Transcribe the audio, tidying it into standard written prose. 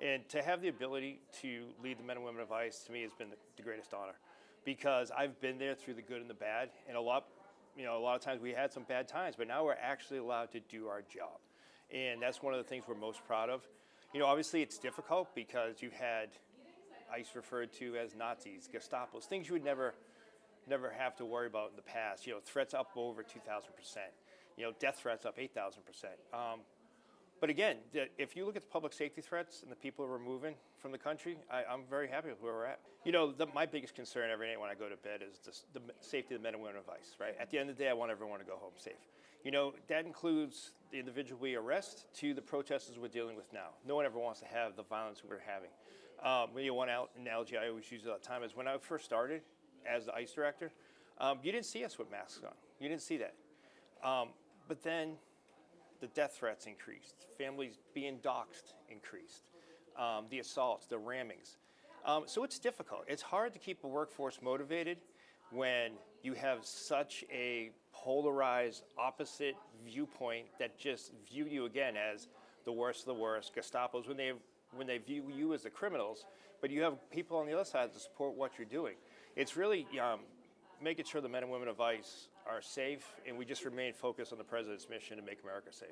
And to have the ability to lead the men and women of ICE, to me, has been the greatest honor, because I've been there through the good and the bad, and a lot of times we had some bad times, but now we're actually allowed to do our job. And that's one of the things we're most proud of. Obviously it's difficult because you had ICE referred to as Nazis, Gestapos, things you would never have to worry about in the past. Threats up over 2,000%. Death threats up 8,000%. But again, if you look at the public safety threats and the people who are moving from the country, I'm very happy with where we're at. My biggest concern every night when I go to bed is the safety of the men and women of ICE, right? At the end of the day, I want everyone to go home safe. That includes the individual we arrest to the protesters we're dealing with now. No one ever wants to have the violence we're having. One analogy I always use all the time is when I first started as the ICE director, you didn't see us with masks on. You didn't see that. But then the death threats increased, families being doxxed increased, the assaults, the rammings. So it's difficult. It's hard to keep a workforce motivated when you have such a polarized, opposite viewpoint that just view you again as the worst of the worst, Gestapos, when they view you as the criminals, but you have people on the other side to support what you're doing. It's really making sure the men and women of ICE are safe, and we just remain focused on the President's mission to make America safe.